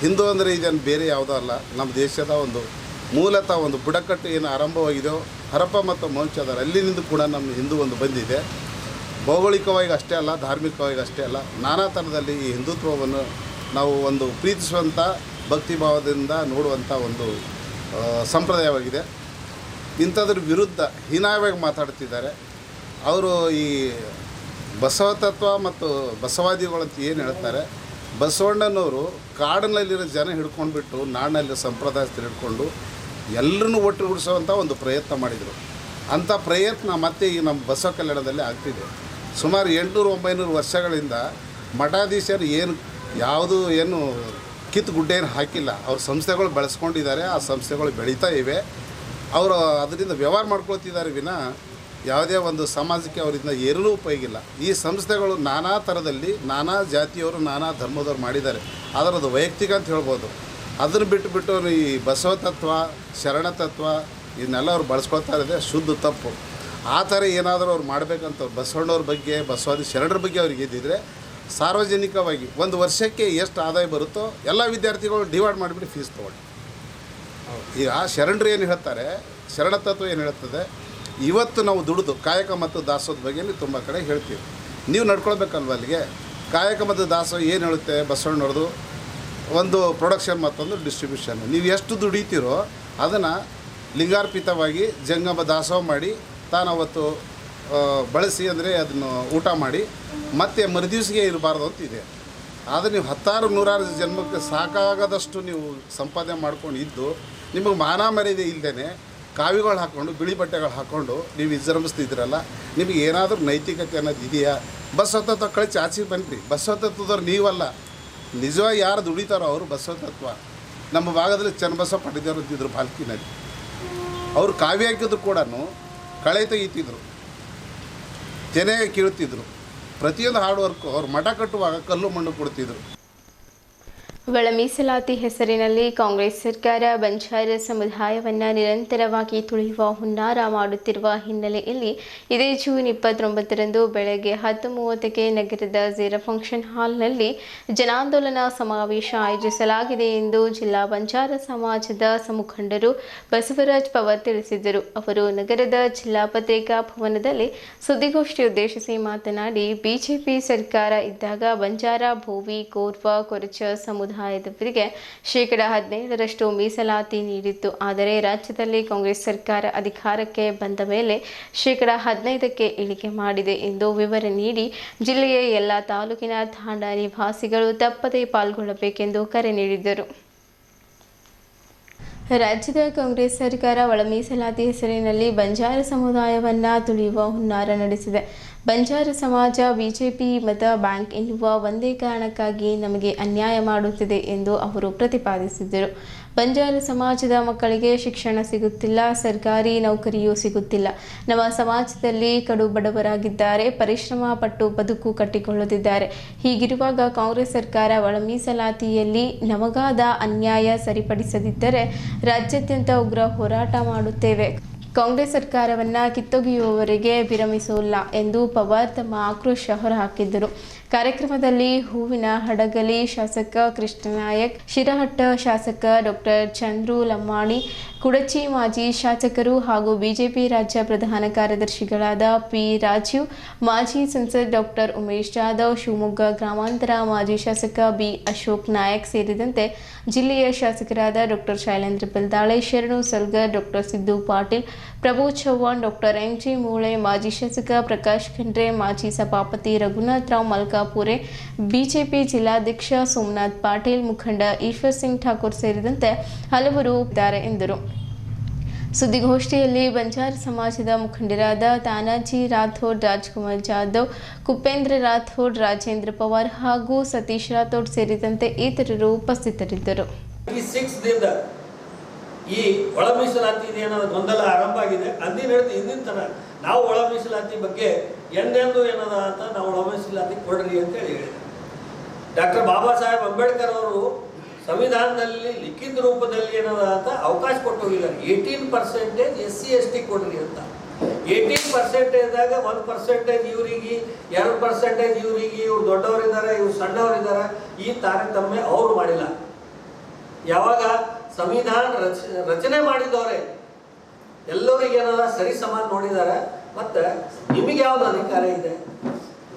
ಹಿಂದೂ ಅಂದರೆ ಇದೇನು ಬೇರೆ ಯಾವುದೋ ಅಲ್ಲ, ನಮ್ಮ ದೇಶದ ಒಂದು ಮೂಲತಃ ಒಂದು ಬುಡಕಟ್ಟು ಏನು ಆರಂಭವಾಗಿದೆಯೋ ಹರಪ್ಪ ಮತ್ತು ಮೊಹಂಜದಾರ ಅಲ್ಲಿನಿಂದ ಕೂಡ ನಮ್ಮ ಹಿಂದೂ ಒಂದು ಬಂದಿದೆ. ಭೌಗೋಳಿಕವಾಗಿ ಅಷ್ಟೇ ಅಲ್ಲ, ಧಾರ್ಮಿಕವಾಗಿ ಅಷ್ಟೇ ಅಲ್ಲ, ನಾನಾ ಥರದಲ್ಲಿ ಈ ಹಿಂದುತ್ವವನ್ನು ನಾವು ಒಂದು ಪ್ರೀತಿಸುವಂಥ ಭಕ್ತಿಭಾವದಿಂದ ನೋಡುವಂಥ ಒಂದು ಸಂಪ್ರದಾಯವಾಗಿದೆ. ಇಂಥದ್ರ ವಿರುದ್ಧ ಹೀನಾಯವಾಗಿ ಮಾತಾಡ್ತಿದ್ದಾರೆ. ಅವರು ಈ ಬಸವ ತತ್ವ ಮತ್ತು ಬಸವಾದಿಗಳಂತ ಏನು ಹೇಳ್ತಾರೆ, ಬಸವಣ್ಣನವರು ಕಾಡಿನಲ್ಲಿರೋ ಜನ ಹಿಡ್ಕೊಂಡ್ಬಿಟ್ಟು ನಾಡಿನಲ್ಲಿ ಸಂಪ್ರದಾಯಸ್ಥರು ಹಿಡ್ಕೊಂಡು ಎಲ್ಲರನ್ನೂ ಒಟ್ಟುಗೂಡಿಸುವಂಥ ಒಂದು ಪ್ರಯತ್ನ ಮಾಡಿದರು. ಅಂಥ ಪ್ರಯತ್ನ ಮತ್ತೆ ಈ ನಮ್ಮ ಬಸವ ಕಲ್ಯಾಣದಲ್ಲಿ ಆಗ್ತಿದೆ. ಸುಮಾರು 800-900 ವರ್ಷಗಳಿಂದ ಮಠಾಧೀಶರು ಏನು ಕಿತ್ತು ಗುಡ್ಡೆ ಏನು ಹಾಕಿಲ್ಲ. ಅವ್ರ ಸಂಸ್ಥೆಗಳು ಬೆಳೆಸ್ಕೊಂಡಿದ್ದಾರೆ, ಆ ಸಂಸ್ಥೆಗಳು ಬೆಳೀತಾ ಇವೆ. ಅವರು ಅದರಿಂದ ವ್ಯವಹಾರ ಮಾಡ್ಕೊಳ್ತಿದ್ದಾರೆ ವಿನ ಯಾವುದೇ ಒಂದು ಸಮಾಜಕ್ಕೆ ಅವರಿಂದ ಏನೂ ಉಪಯೋಗಿಲ್ಲ. ಈ ಸಂಸ್ಥೆಗಳು ನಾನಾ ಥರದಲ್ಲಿ ನಾನಾ ಜಾತಿಯವರು ನಾನಾ ಧರ್ಮದವ್ರು ಮಾಡಿದ್ದಾರೆ. ಅದರದ್ದು ವೈಯಕ್ತಿಕ ಅಂತ ಹೇಳ್ಬೋದು. ಅದನ್ನು ಬಿಟ್ಟು ಈ ಬಸವ ತತ್ವ ಶರಣ ತತ್ವ ಇದನ್ನೆಲ್ಲ ಅವ್ರು ಬಳಸ್ಕೊಳ್ತಾ ಇರೋದೇ ಶುದ್ಧ ತಪ್ಪು. ಆ ಥರ ಏನಾದರೂ ಅವ್ರು ಮಾಡಬೇಕಂತ ಬಸವಣ್ಣವ್ರ ಬಗ್ಗೆ ಬಸವಾದಿ ಶರಣರ ಬಗ್ಗೆ ಅವ್ರಿಗೆ ಇದ್ದಿದ್ರೆ ಸಾರ್ವಜನಿಕವಾಗಿ ಒಂದು ವರ್ಷಕ್ಕೆ ಎಷ್ಟು ಆದಾಯ ಬರುತ್ತೋ ಎಲ್ಲ ವಿದ್ಯಾರ್ಥಿಗಳು ಡಿವೈಡ್ ಮಾಡಿಬಿಟ್ಟು ಫೀಸ್ ತೊಗೊಳ್ಳಿ. ಈಗ ಶರಣರು ಏನು ಹೇಳ್ತಾರೆ, ಶರಣ ತತ್ವ ಏನು ಹೇಳ್ತದೆ, ಇವತ್ತು ನಾವು ದುಡಿದು ಕಾಯಕ ಮತ್ತು ದಾಸೋದ ಬಗ್ಗೆ ತುಂಬ ಕಡೆ ಹೇಳ್ತೀವಿ. ನೀವು ನಡ್ಕೊಳ್ಬೇಕಲ್ವ ಅಲ್ಲಿಗೆ. ಕಾಯಕ ಮತ್ತು ದಾಸೋಹ ಏನು ಹೇಳುತ್ತೆ ಬಸವಣ್ಣವ್ರದ್ದು, ಒಂದು ಪ್ರೊಡಕ್ಷನ್ ಮತ್ತೊಂದು ಡಿಸ್ಟ್ರಿಬ್ಯೂಷನ್. ನೀವು ಎಷ್ಟು ದುಡಿತೀರೋ ಅದನ್ನು ಲಿಂಗಾರ್ಪಿತವಾಗಿ ಜಂಗಮ ದಾಸೋಹ ಮಾಡಿ ತಾನು ಅವತ್ತು ಬಳಸಿ, ಅಂದರೆ ಅದನ್ನು ಊಟ ಮಾಡಿ ಮತ್ತೆ ಮರುದಿವ್ಸಿಗೆ ಇರಬಾರ್ದು ಅಂತ ಇದೆ. ಆದರೆ ನೀವು 10,000-100,000 ಜನ್ಮಕ್ಕೆ ಸಾಕಾಗದಷ್ಟು ನೀವು ಸಂಪಾದನೆ ಮಾಡ್ಕೊಂಡು ಇದ್ದು ನಿಮಗೆ ಮಾನ ಮರ್ಯಾದೆ ಇಲ್ಲದೇ ಕಾವಿಗಳು ಹಾಕ್ಕೊಂಡು ಬಿಳಿ ಬಟ್ಟೆಗಳು ಹಾಕ್ಕೊಂಡು ನೀವು ವಿಜೃಂಭಿಸ್ತಿದ್ದೀರಲ್ಲ, ನಿಮಗೆ ಏನಾದರೂ ನೈತಿಕತೆ ಅನ್ನೋದು ಇದೆಯಾ? ಬಸವ ತತ್ವ ಕಳಿಸಿ ಆಚೆಗೆ ಬನ್ನಿರಿ. ಬಸವ ತತ್ವದವ್ರು ನೀವಲ್ಲ, ನಿಜವಾಗಿ ಯಾರು ದುಡಿತಾರೋ ಅವರು ಬಸವ ತತ್ವ. ನಮ್ಮ ಭಾಗದಲ್ಲಿ ಚನ್ನಬಸವ ಪಡೆದವರು ಇದ್ದಿದ್ರು ಬಾಲ್ಕಿನಲ್ಲಿ. ಅವರು ಕಾವಿ ಹಾಕಿದ್ರು ಕೂಡ ಕಳೆ ತೆಗಿತಿದ್ರು, ತೆನೆ ಕೀಳ್ತಿದ್ರು. ಪ್ರತಿಯೊಂದು ಹಾರ್ಡ್ ವರ್ಕು ಅವ್ರು ಮಠ ಕಟ್ಟುವಾಗ ಕಲ್ಲು ಮಣ್ಣು ಕೊಡ್ತಿದ್ರು. ಒಳ ಮೀಸಲಾತಿ ಹೆಸರಿನಲ್ಲಿ ಕಾಂಗ್ರೆಸ್ ಸರ್ಕಾರ ಬಂಜಾರ ಸಮುದಾಯವನ್ನು ನಿರಂತರವಾಗಿ ತುಳಿಯುವ ಹುನ್ನಾರ ಮಾಡುತ್ತಿರುವ ಹಿನ್ನೆಲೆಯಲ್ಲಿ ಇದೇ ಜೂನ್ 29ರಂದು ಬೆಳಗ್ಗೆ 10:30ಕ್ಕೆ ನಗರದ ಝೀರೋ ಫಂಕ್ಷನ್ ಹಾಲ್ನಲ್ಲಿ ಜನಾಂದೋಲನ ಸಮಾವೇಶ ಆಯೋಜಿಸಲಾಗಿದೆ ಎಂದು ಜಿಲ್ಲಾ ಬಂಜಾರ ಸಮಾಜದ ಮುಖಂಡರು ಬಸವರಾಜ್ ಪವರ್ ತಿಳಿಸಿದರು. ಅವರು ನಗರದ ಜಿಲ್ಲಾ ಪತ್ರಿಕಾ ಭವನದಲ್ಲಿ ಸುದ್ದಿಗೋಷ್ಠಿ ಉದ್ದೇಶಿಸಿ ಮಾತನಾಡಿ, ಬಿಜೆಪಿ ಸರ್ಕಾರ ಇದ್ದಾಗ ಬಂಜಾರ, ಭೋವಿ, ಕೋರ್ವ, ಕೊರಚ ಸಮುದಾಯದವರಿಗೆ ಶೇಕಡ 15ರಷ್ಟು ಮೀಸಲಾತಿ ನೀಡಿತ್ತು. ಆದರೆ ರಾಜ್ಯದಲ್ಲಿ ಕಾಂಗ್ರೆಸ್ ಸರ್ಕಾರ ಅಧಿಕಾರಕ್ಕೆ ಬಂದ ಮೇಲೆ ಶೇಕಡ 15ಕ್ಕೆ ಇಳಿಕೆ ಮಾಡಿದೆ ಎಂದು ವಿವರ ನೀಡಿ, ಜಿಲ್ಲೆಯ ಎಲ್ಲ ತಾಲೂಕಿನ ತಾಂಡಾ ನಿವಾಸಿಗಳು ತಪ್ಪದೇ ಪಾಲ್ಗೊಳ್ಳಬೇಕೆಂದು ಕರೆ ನೀಡಿದರು. ರಾಜ್ಯದ ಕಾಂಗ್ರೆಸ್ ಸರ್ಕಾರ ಒಳ ಮೀಸಲಾತಿ ಹೆಸರಿನಲ್ಲಿ ಬಂಜಾರ ಸಮುದಾಯವನ್ನು ತುಳಿಯುವ ಹುನ್ನಾರ ನಡೆಸಿದೆ. ಬಂಜಾರ ಸಮಾಜ ಬಿಜೆಪಿ ಮತ ಬ್ಯಾಂಕ್ ಎನ್ನುವ ಒಂದೇ ಕಾರಣಕ್ಕಾಗಿ ನಮಗೆ ಅನ್ಯಾಯ ಮಾಡುತ್ತಿದೆ ಎಂದು ಅವರು ಪ್ರತಿಪಾದಿಸಿದರು. ಬಂಜಾರ ಸಮಾಜದ ಮಕ್ಕಳಿಗೆ ಶಿಕ್ಷಣ ಸಿಗುತ್ತಿಲ್ಲ, ಸರ್ಕಾರಿ ನೌಕರಿಯೂ ಸಿಗುತ್ತಿಲ್ಲ. ನಮ್ಮ ಸಮಾಜದಲ್ಲಿ ಕಡು ಬಡವರಾಗಿದ್ದಾರೆ, ಪರಿಶ್ರಮ ಪಟ್ಟು ಬದುಕು ಕಟ್ಟಿಕೊಳ್ಳುತ್ತಿದ್ದಾರೆ. ಹೀಗಿರುವಾಗ ಕಾಂಗ್ರೆಸ್ ಸರ್ಕಾರ ಒಳ ಮೀಸಲಾತಿಯಲ್ಲಿ ನಮಗಾದ ಅನ್ಯಾಯ ಸರಿಪಡಿಸದಿದ್ದರೆ ರಾಜ್ಯಾದ್ಯಂತ ಉಗ್ರ ಹೋರಾಟ ಮಾಡುತ್ತೇವೆ. ಕಾಂಗ್ರೆಸ್ ಸರ್ಕಾರವನ್ನು ಕಿತ್ತೊಗೆಯುವವರೆಗೆ ವಿರಮಿಸೋಲ್ಲ ಎಂದು ಪವಾರ್ ತಮ್ಮ ಆಕ್ರೋಶ ಹೊರಹಾಕಿದ್ದರು. ಕಾರ್ಯಕ್ರಮದಲ್ಲಿ ಹೂವಿನ ಹಡಗಲಿ ಶಾಸಕ ಕೃಷ್ಣನಾಯಕ್, ಶಿರಹಟ್ಟ ಶಾಸಕ ಡಾಕ್ಟರ್ ಚಂದ್ರು ಲಮ್ಮಾಣಿ, ಕುಡಚಿ ಮಾಜಿ ಶಾಸಕರು ಹಾಗೂ ಬಿಜೆಪಿ ರಾಜ್ಯ ಪ್ರಧಾನ ಕಾರ್ಯದರ್ಶಿಗಳಾದ ಪಿ ರಾಜೀವ್, ಮಾಜಿ ಸಂಸದ್ ಡಾಕ್ಟರ್ ಉಮೇಶ್ ಜಾಧವ್, ಶಿವಮೊಗ್ಗ ಗ್ರಾಮಾಂತರ ಮಾಜಿ ಶಾಸಕ ಬಿ ಅಶೋಕ್ ನಾಯಕ್ ಸೇರಿದಂತೆ ಜಿಲ್ಲೆಯ ಶಾಸಕರಾದ ಡಾಕ್ಟರ್ ಶೈಲೇಂದ್ರ ಬೆಲ್ದಾಳೆ, ಶರಣು ಸಲ್ಗರ್, ಡಾಕ್ಟರ್ ಸಿದ್ದು ಪಾಟೀಲ್, ಪ್ರಭು ಚವ್ಹಾಣ್, ಡಾಕ್ಟರ್ ಎಂಜಿ ಮೂಳೆ, ಮಾಜಿ ಶಾಸಕ ಪ್ರಕಾಶ್ ಖಂಡ್ರೆ, ಮಾಜಿ ಸಭಾಪತಿ ರಘುನಾಥ್ ರಾವ್ ಮಲ್ಕಾಪುರೆ, ಬಿಜೆಪಿ ಜಿಲ್ಲಾಧ್ಯಕ್ಷ ಸೋಮನಾಥ್ ಪಾಟೀಲ್, ಮುಖಂಡ ಈಶ್ವರ್ ಸಿಂಗ್ ಠಾಕೂರ್ ಸೇರಿದಂತೆ ಹಲವರು ಇದ್ದಾರೆ ಎಂದರು. ಸುದ್ದಿಗೋಷ್ಠಿಯಲ್ಲಿ ಬಂಜಾರ ಸಮಾಜದ ಮುಖಂಡರಾದ ತಾನಾಜಿ ರಾಥೋಡ್, ರಾಜ್ಕುಮಾರ್ ಜಾಧವ್, ಕುಪೇಂದ್ರ ರಾಥೋಡ್, ರಾಜೇಂದ್ರ ಪವಾರ್ ಹಾಗೂ ಸತೀಶ್ ರಾಥೋಡ್ ಸೇರಿದಂತೆ ಇತರರು ಉಪಸ್ಥಿತರಿದ್ದರು. ಈ ಒಳ ಮೀಸಲಾತಿ ಏನೋ ಗೊಂದಲ ಆರಂಭ ಆಗಿದೆ. ಅಂದಿನ ಹೇಳ್ತೀವಿ ಹಿಂದಿನ ತನ ನಾವು ಒಳ ಮೀಸಲಾತಿ ಬಗ್ಗೆ ಎಂದೆಂದು ಏನದ ಅಂತ ನಾವು ಒಳ ಮೀಸಲಾತಿ ಕೊಡ್ರಿ ಅಂತೇಳಿ ಹೇಳಿದೆ. ಡಾಕ್ಟರ್ ಬಾಬಾ ಸಾಹೇಬ್ ಅಂಬೇಡ್ಕರ್ ಅವರು ಸಂವಿಧಾನದಲ್ಲಿ ಲಿಖಿತ ರೂಪದಲ್ಲಿ ಏನದ ಅಂತ ಅವಕಾಶ ಕೊಟ್ಟು ಹೋಗಿದ್ದಾರೆ. 18% SC ST ಕೊಡ್ರಿ ಅಂತ. 18%ದಾಗ 1% ಇವರಿಗೆ, 2% ಇವರಿಗೆ, ಇವ್ರು ದೊಡ್ಡವರಿದ್ದಾರೆ, ಇವ್ರು ಸಣ್ಣವರಿದ್ದಾರೆ, ಈ ತಾರತಮ್ಯ ಅವರು ಮಾಡಿಲ್ಲ. ಯಾವಾಗ ಸಂವಿಧಾನ ರಚನೆ ಮಾಡಿದವರೇ ಎಲ್ಲರಿಗೆ ಏನದ ಸರಿ ಸಮಾನ ನೋಡಿದ್ದಾರೆ. ಮತ್ತು ನಿಮಗೆ ಯಾವ್ದು ಅಧಿಕಾರ ಇದೆ,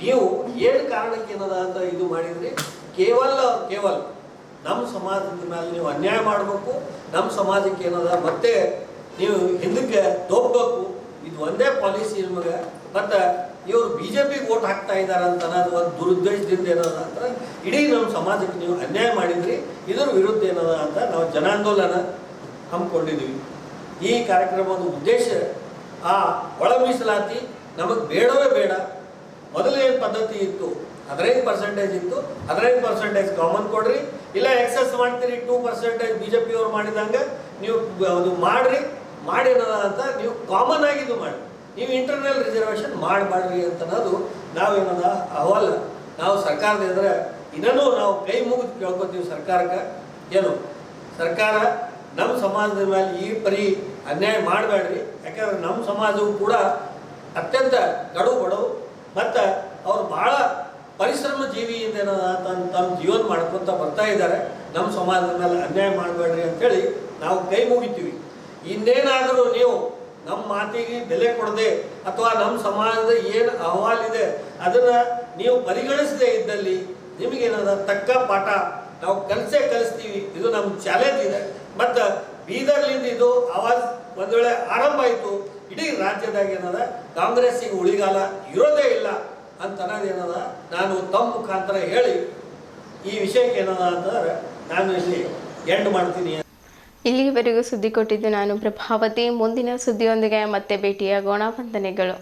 ನೀವು ಏನು ಕಾರಣಕ್ಕೆ ಏನದ ಅಂತ ಇದು ಮಾಡಿದ್ರಿ. ಕೇವಲ ನಮ್ಮ ಸಮಾಜದ ಮೇಲೆ ನೀವು ಅನ್ಯಾಯ ಮಾಡಬೇಕು, ನಮ್ಮ ಸಮಾಜಕ್ಕೆ ಏನದ ಮತ್ತೆ ನೀವು ಹಿಂದಕ್ಕೆ ತೋಗ್ಬೇಕು, ಇದು ಒಂದೇ ಪಾಲಿಸಿ ನಿಮಗೆ. ಮತ್ತು ಇವರು BJPಗೆ ವೋಟ್ ಹಾಕ್ತಾ ಇದ್ದಾರೆ ಅಂತ ಅನ್ನೋದು ಒಂದು ದುರುದ್ದೇಶದಿಂದ ಏನದ ಅಂತ ಇಡೀ ನಮ್ಮ ಸಮಾಜಕ್ಕೆ ನೀವು ಅನ್ಯಾಯ ಮಾಡಿದ್ರಿ. ಇದರ ವಿರುದ್ಧ ಏನದ ಅಂತ ನಾವು ಜನಾಂದೋಲನ ಹಮ್ಮಿಕೊಂಡಿದ್ದೀವಿ. ಈ ಕಾರ್ಯಕ್ರಮದ ಉದ್ದೇಶ ಆ ಒಳ ಮೀಸಲಾತಿ ನಮಗೆ ಬೇಡವೇ ಬೇಡ. ಮೊದಲು ಏನು ಪದ್ಧತಿ ಇತ್ತು, 15% ಇತ್ತು, 15% ಕಾಮನ್ ಕೊಡ್ರಿ, ಇಲ್ಲ ಎಕ್ಸಸ್ ಮಾಡ್ತೀರಿ 2% BJPಯವರು ಮಾಡಿದಂಗೆ ನೀವು ಅದು ಮಾಡಿ ಏನದ ಅಂತ ನೀವು ಕಾಮನ್ ಆಗಿದ್ದು ಮಾಡಿ, ನೀವು ಇಂಟರ್ನಲ್ ರಿಸರ್ವೇಷನ್ ಮಾಡಬಾಡ್ರಿ ಅಂತ ಅನ್ನೋದು ನಾವೇನದ ಅಹವಾಲ ನಾವು ಸರ್ಕಾರದ ಎದುರು ಇನ್ನೂ ನಾವು ಕೈ ಮುಗಿದು ಕೇಳ್ಕೊತೀವಿ ಸರ್ಕಾರಕ್ಕೆ. ಏನು ಸರ್ಕಾರ ನಮ್ಮ ಸಮಾಜದ ಮೇಲೆ ಈ ಪರಿ ಅನ್ಯಾಯ ಮಾಡಬೇಡ್ರಿ. ಯಾಕಂದ್ರೆ ನಮ್ಮ ಸಮಾಜವು ಕೂಡ ಅತ್ಯಂತ ಕಡು ಬಡವು ಮತ್ತು ಅವ್ರು ಭಾಳ ಪರಿಶ್ರಮ ಜೀವಿಯಿಂದ ಏನದ ತಮ್ಮ ಜೀವನ ಮಾಡ್ಕೊತ ಬರ್ತಾ ಇದ್ದಾರೆ. ನಮ್ಮ ಸಮಾಜದ ಮೇಲೆ ಅನ್ಯಾಯ ಮಾಡಬೇಡ್ರಿ ಅಂಥೇಳಿ ನಾವು ಕೈ ಮುಗಿತೀವಿ. ಇನ್ನೇನಾದರೂ ನೀವು ನಮ್ಮ ಮಾತಿಗೆ ಬೆಲೆ ಕೊಡದೆ ಅಥವಾ ನಮ್ಮ ಸಮಾಜದ ಏನು ಅಹವಾಲಿದೆ ಅದನ್ನು ನೀವು ಪರಿಗಣಿಸದೇ ಇದ್ದಲ್ಲಿ ನಿಮಗೇನದ ತಕ್ಕ ಪಾಠ ನಾವು ಕಲಿಸ್ತೀವಿ. ಇದು ನಮ್ಮ ಚಾಲೆಂಜ್ ಇದೆ. ಮತ್ತು ಬೀದರ್ಲಿಂದ ಇದು ಆವಾಜ್ ಒಂದು ವೇಳೆ ಆರಂಭ ಆಯಿತು, ಇಡೀ ರಾಜ್ಯದಾಗ ಏನದ ಕಾಂಗ್ರೆಸ್ಸಿಗೆ ಉಳಿಗಾಲ ಇರೋದೇ ಇಲ್ಲ ಅಂತ ಅನ್ನೋದೇನದ ನಾನು ತಮ್ಮ ಮುಖಾಂತರ ಹೇಳಿ ಈ ವಿಷಯಕ್ಕೆ ಏನದ ಅಂತಂದ್ರೆ ನಾನು ಇಲ್ಲಿ ಎಂಡ್ ಮಾಡ್ತೀನಿ. ಇಲ್ಲಿವರೆಗೂ ಸುದ್ದಿ ಕೊಟ್ಟಿದ್ದು ನಾನು ಪ್ರಭಾವತಿ. ಮುಂದಿನ ಸುದ್ದಿಯೊಂದಿಗೆ ಮತ್ತೆ ಭೇಟಿಯಾಗೋಣ. ವಂದನೆಗಳು.